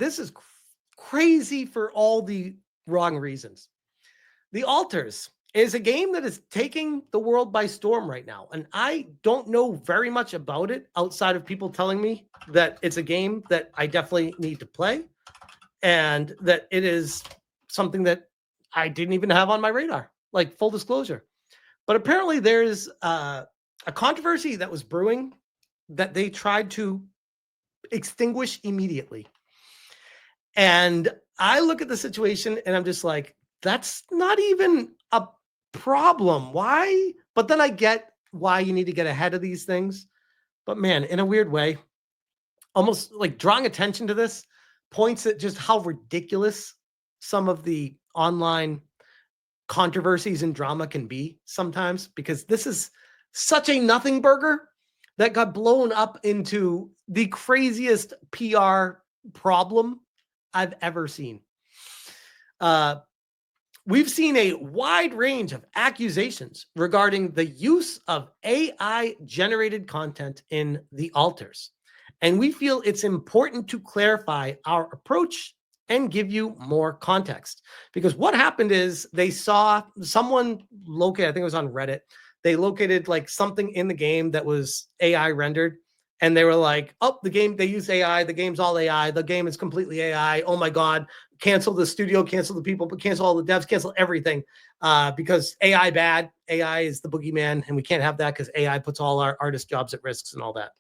this is crazy for all the wrong reasons. The Alters is a game that is taking the world by storm right now. And I don't know very much about it outside of people telling me that it's a game that I definitely need to play and that it is something that I didn't even have on my radar, like full disclosure. But apparently there's a controversy that was brewing that they tried to extinguish immediately. And I look at the situation and I'm just like, that's not even a problem. Why? But then I get why you need to get ahead of these things. But man, in a weird way, almost like drawing attention to this points at just how ridiculous some of the online controversies and drama can be sometimes, because this is such a nothing burger that got blown up into the craziest PR problem I've ever seen. We've seen a wide range of accusations regarding the use of AI-generated content in the alters, and we feel it's important to clarify our approach and give you more context. Because what happened is they saw someone locate, I think it was on Reddit, they located like something in the game that was AI rendered, and they were like, oh, the game, they use AI, the game's all AI, the game is completely AI, oh my God, cancel the studio, cancel the people, but cancel all the devs, cancel everything, because AI bad, AI is the boogeyman, and we can't have that because AI puts all our artist jobs at risks and all that.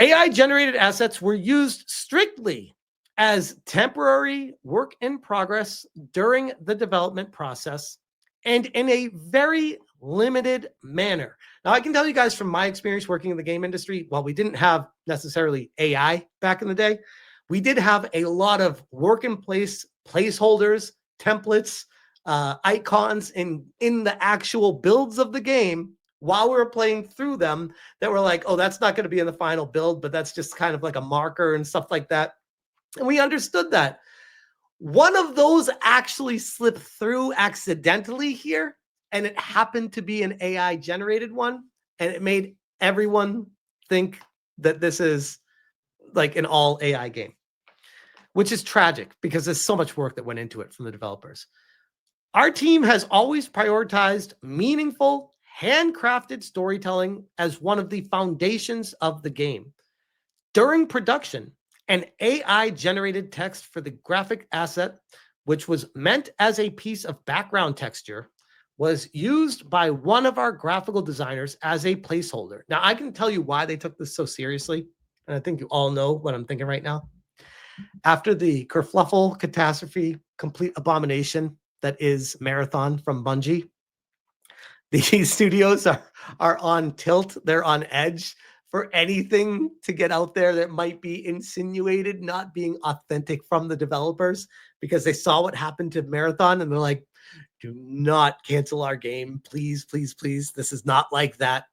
AI-generated assets were used strictly as temporary work in progress during the development process and in a very limited manner. Now, I can tell you guys from my experience working in the game industry, while we didn't have necessarily AI back in the day, we did have a lot of work in place placeholders, templates, icons in the actual builds of the game while we were playing through them that were like, oh, that's not going to be in the final build, but that's just kind of like a marker and stuff like that. And we understood that. One of those actually slipped through accidentally here, and it happened to be an AI generated one, and it made everyone think that this is like an all AI game, which is tragic because there's so much work that went into it from the developers. Our team has always prioritized meaningful, handcrafted storytelling as one of the foundations of the game. During production, an AI-generated text for the graphic asset, which was meant as a piece of background texture, was used by one of our graphical designers as a placeholder. Now, I can tell you why they took this so seriously, and I think you all know what I'm thinking right now. After the kerfluffle catastrophe, complete abomination that is Marathon from Bungie, these studios are on tilt. They're on edge for anything to get out there that might be insinuated not being authentic from the developers, because they saw what happened to Marathon and they're like, do not cancel our game. Please, please, please. This is not like that.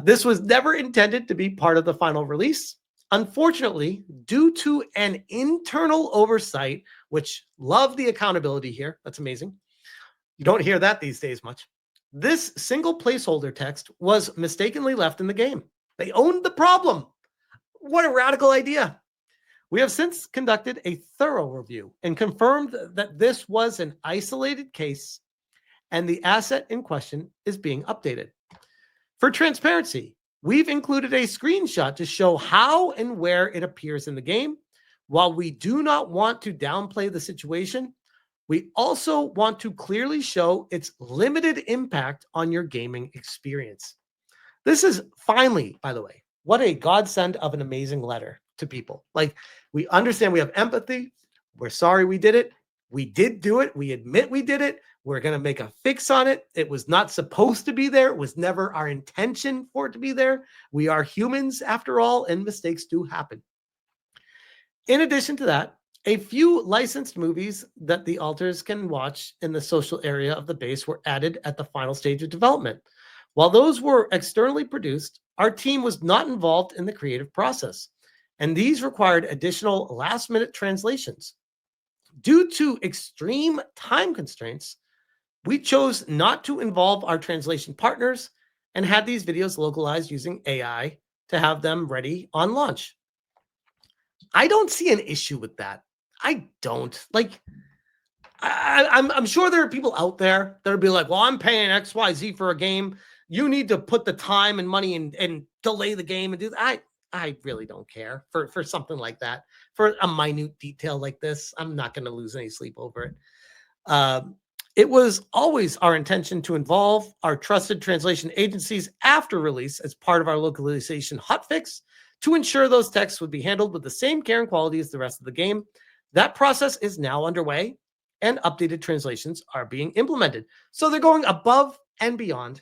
This was never intended to be part of the final release. Unfortunately, due to an internal oversight, which love the accountability here, that's amazing. You don't hear that these days much. This single placeholder text was mistakenly left in the game. They owned the problem. What a radical idea. We have since conducted a thorough review and confirmed that this was an isolated case and the asset in question is being updated. For transparency, we've included a screenshot to show how and where it appears in the game. While we do not want to downplay the situation, we also want to clearly show its limited impact on your gaming experience. This is finally, by the way, what a godsend of an amazing letter to people. Like, we understand, we have empathy. We're sorry we did it. We did do it. We admit we did it. We're going to make a fix on it. It was not supposed to be there. It was never our intention for it to be there. We are humans after all, and mistakes do happen. In addition to that, a few licensed movies that the alters can watch in the social area of the base were added at the final stage of development. While those were externally produced, our team was not involved in the creative process, and these required additional last-minute translations. Due to extreme time constraints, we chose not to involve our translation partners and had these videos localized using AI to have them ready on launch. I don't see an issue with that. I don't. Like, I'm sure there are people out there that'll be like, well, I'm paying XYZ for a game. You need to put the time and money and delay the game and do that. I really don't care for something like that. For a minute detail like this, I'm not going to lose any sleep over it. It was always our intention to involve our trusted translation agencies after release as part of our localization hotfix to ensure those texts would be handled with the same care and quality as the rest of the game. That process is now underway and updated translations are being implemented. So they're going above and beyond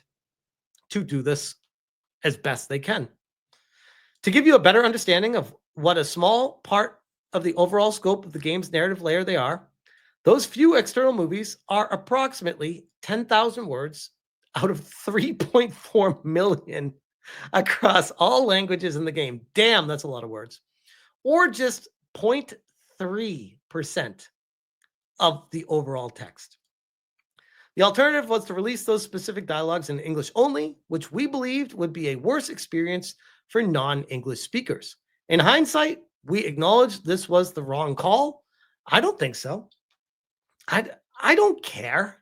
to do this as best they can. To give you a better understanding of what a small part of the overall scope of the game's narrative layer they are, those few external movies are approximately 10,000 words out of 3.4 million across all languages in the game. Damn, that's a lot of words. Or just 0.3% of the overall text. The alternative was to release those specific dialogues in English only, which we believed would be a worse experience for non-English speakers. In hindsight, we acknowledge this was the wrong call. I don't think so. I don't care.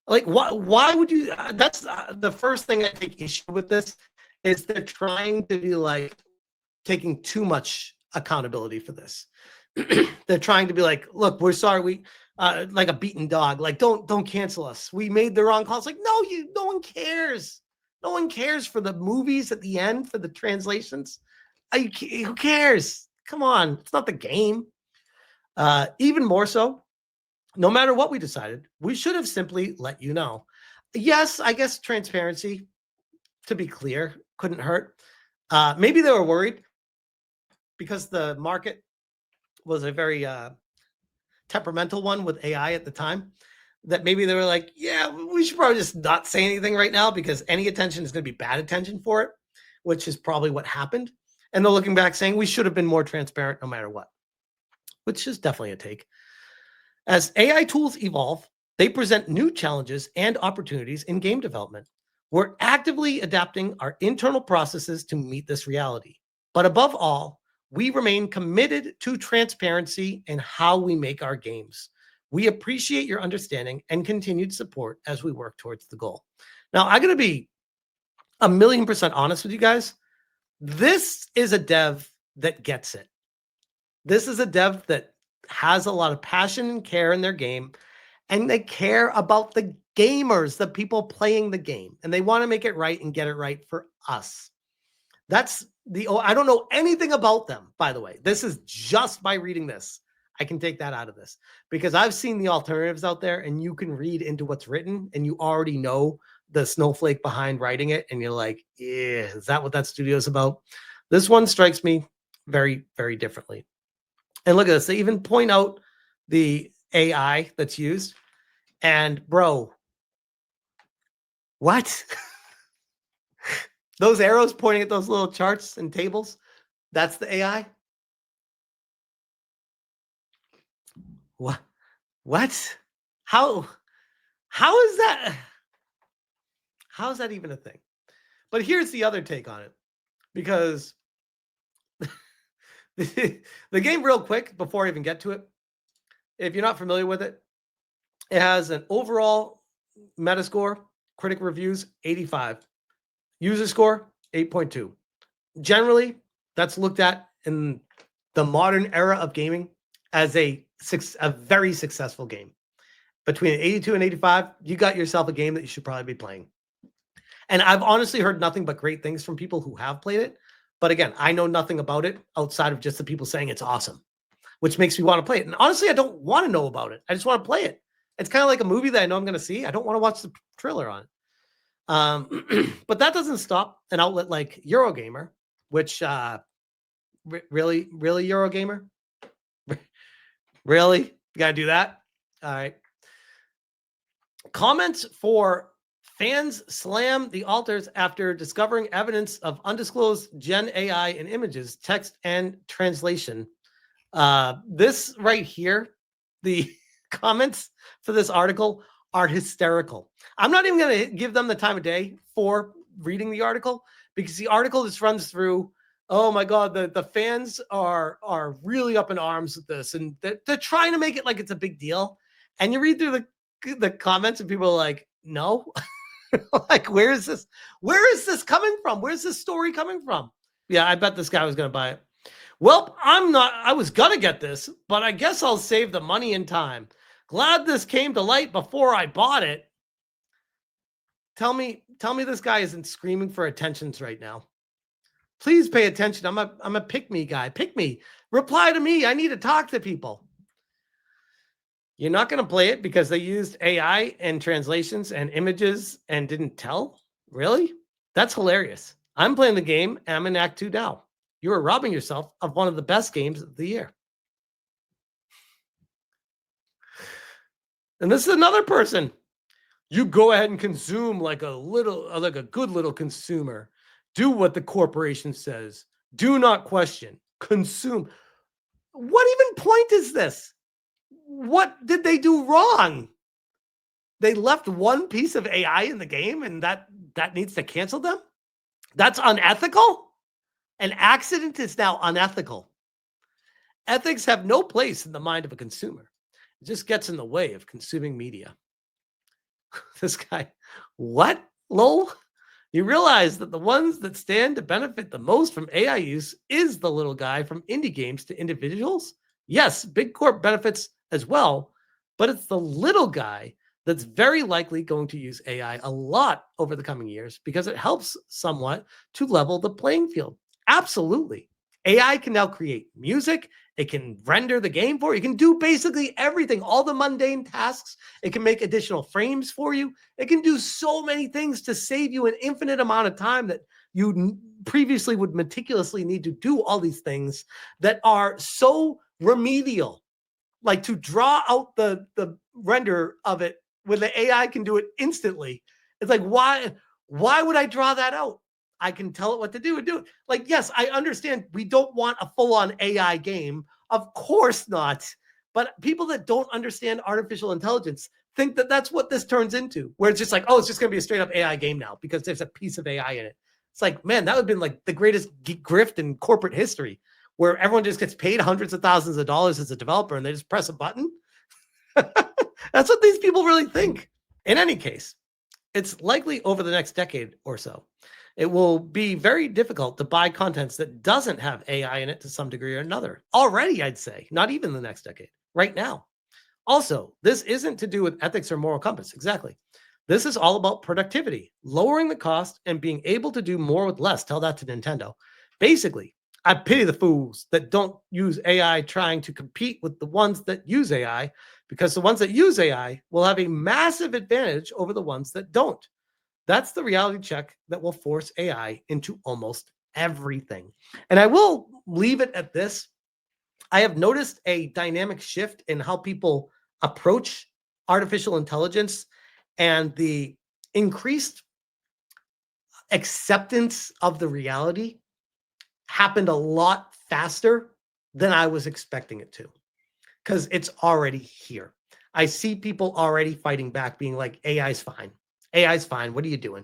Like, why would you? That's the first thing I take issue with this is they're trying to be like taking too much accountability for this. They're trying to be like, look, we're sorry, we like a beaten dog. Like, don't cancel us. We made the wrong call. It's like, no one cares. No one cares for the movies at the end for the translations. Who cares? Come on, it's not the game. Even more so, no matter what we decided, we should have simply let you know. Yes, I guess transparency, to be clear, couldn't hurt. Maybe they were worried because the market was a very temperamental one with AI at the time, that maybe they were like, yeah, we should probably just not say anything right now because any attention is going to be bad attention for it, which is probably what happened. And they're looking back saying we should have been more transparent no matter what, which is definitely a take. As AI tools evolve, they present new challenges and opportunities in game development. We're actively adapting our internal processes to meet this reality. But above all, we remain committed to transparency in how we make our games. We appreciate your understanding and continued support as we work towards the goal. Now, I'm going to be 1,000,000% honest with you guys. This is a dev that gets it. This is a dev that has a lot of passion and care in their game, and they care about the gamers, the people playing the game, and they want to make it right and get it right for us. That's I don't know anything about them, by the way. This is just by reading this. I can take that out of this because I've seen the alternatives out there and you can read into what's written and you already know the snowflake behind writing it. And you're like, yeah, is that what that studio is about? This one strikes me very, very differently. And look at this. They even point out the AI that's used. And bro, what? Those arrows pointing at those little charts and tables, that's the AI? What? How is that? How is that even a thing? But here's the other take on it, because the game, real quick, before I even get to it, if you're not familiar with it, it has an overall Metascore, critic reviews 85, user score 8.2. Generally, that's looked at in the modern era of gaming as a very successful game. Between 82 and 85, you got yourself a game that you should probably be playing. And I've honestly heard nothing but great things from people who have played it. But again, I know nothing about it outside of just the people saying it's awesome, which makes me want to play it. And honestly, I don't want to know about it. I just want to play it. It's kind of like a movie that I know I'm going to see. I don't want to watch the trailer on it. But that doesn't stop an outlet like Eurogamer, which really Eurogamer? Really? You got to do that? All right. Comments for fans slam the altars after discovering evidence of undisclosed Gen AI in images, text, and translation. This right here, the comments for this article are hysterical. I'm not even going to give them the time of day for reading the article because the article just runs through Oh my God, the fans are really up in arms with this, and they're trying to make it like it's a big deal. And you read through the comments, and people are like, "No, like where is this? Where is this coming from? Where's this story coming from?" Yeah, I bet this guy was going to buy it. Well, I'm not. I was going to get this, but I guess I'll save the money and time. Glad this came to light before I bought it. Tell me this guy isn't screaming for attentions right now. Please pay attention. I'm a pick me guy. Pick me. Reply to me. I need to talk to people. You're not going to play it because they used AI and translations and images and didn't tell? Really? That's hilarious. I'm playing the game and I'm in Act 2 now. You are robbing yourself of one of the best games of the year. And this is another person. You go ahead and consume like a good little consumer. Do what the corporation says. Do not question. Consume. What even point is this? What did they do wrong? They left one piece of AI in the game and that needs to cancel them? That's unethical? An accident is now unethical. Ethics have no place in the mind of a consumer. It just gets in the way of consuming media. This guy, what? Lol? You realize that the ones that stand to benefit the most from AI use is the little guy from indie games to individuals? Yes, big corp benefits as well, but it's the little guy that's very likely going to use AI a lot over the coming years because it helps somewhat to level the playing field. Absolutely. AI can now create music. It can render the game for you. It can do basically everything, all the mundane tasks. It can make additional frames for you. It can do so many things to save you an infinite amount of time that you previously would meticulously need to do all these things that are so remedial. Like to draw out the render of it when the AI can do it instantly. It's like, why would I draw that out? I can tell it what to do and do it. Like, yes, I understand we don't want a full-on AI game. Of course not. But people that don't understand artificial intelligence think that that's what this turns into, where it's just like, oh, it's just going to be a straight up AI game now because there's a piece of AI in it. It's like, man, that would have been like the greatest grift in corporate history, where everyone just gets paid hundreds of thousands of dollars as a developer and they just press a button. That's what these people really think. In any case, it's likely over the next decade or so, it will be very difficult to buy contents that doesn't have AI in it to some degree or another. Already, I'd say, not even the next decade, right now. Also, this isn't to do with ethics or moral compass. Exactly. This is all about productivity, lowering the cost and being able to do more with less. Tell that to Nintendo. Basically, I pity the fools that don't use AI trying to compete with the ones that use AI, because the ones that use AI will have a massive advantage over the ones that don't. That's the reality check that will force AI into almost everything. And I will leave it at this. I have noticed a dynamic shift in how people approach artificial intelligence, and the increased acceptance of the reality happened a lot faster than I was expecting it to, because it's already here. I see people already fighting back, being like, AI's fine. AI's fine. What are you doing?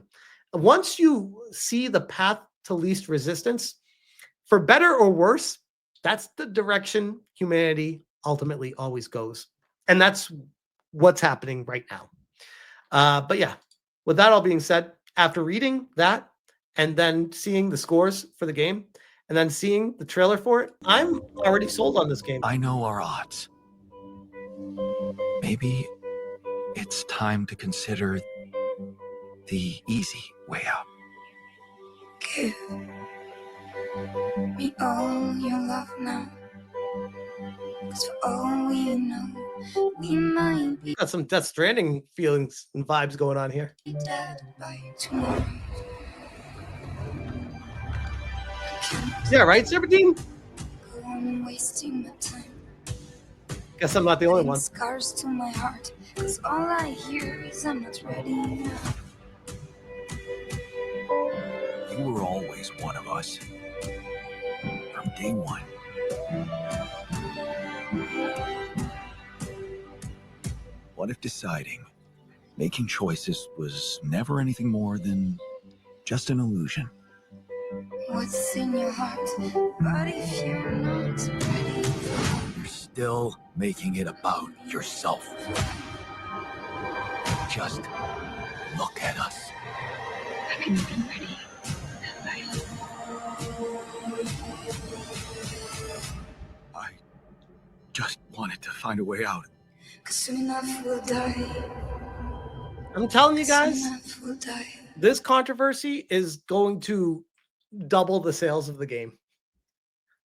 Once you see the path to least resistance, for better or worse, that's the direction humanity ultimately always goes. And that's what's happening right now. But yeah, with that all being said, after reading that and then seeing the scores for the game and then seeing the trailer for it, I'm already sold on this game. I know our odds. Maybe it's time to consider the easy way out. Give me all your love now, 'cause for all we know, we might be Got some Death Stranding feelings and vibes going on here. dead by tomorrow. Yeah, right, Serpentine? Go on wasting my time, Guess I'm not the only adding one. scars to my heart, 'cause all I hear is I'm not ready now. You were always one of us. From day one. What if deciding, making choices was never anything more than just an illusion? what's in your heart. But if you're not ready, You're still making it about yourself. Just look at us. I just wanted to find a way out. 'cause soon enough we'll die. I'm telling you Soon guys, enough we'll die. this controversy is going to double the sales of the game.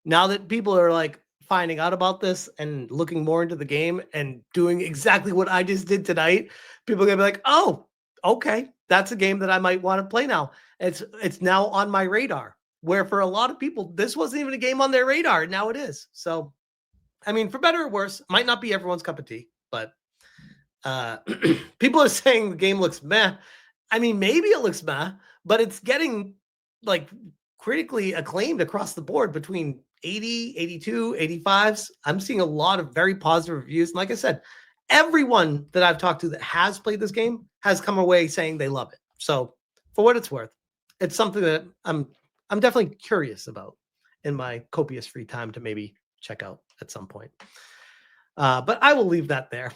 Now that people are like finding out about this and looking more into the game and doing exactly what I just did tonight, people are gonna be like, oh, okay, that's a game that I might want to play now. It's now on my radar. Where for a lot of people, this wasn't even a game on their radar. Now it is. So, I mean, for better or worse, might not be everyone's cup of tea, but people are saying the game looks meh. I mean, maybe it looks meh, but it's getting like critically acclaimed across the board between 80, 82, 85s. I'm seeing a lot of very positive reviews. And like I said, everyone that I've talked to that has played this game has come away saying they love it. So for what it's worth, it's something that I'm definitely curious about in my copious free time to maybe check out at some point. But I will leave that there.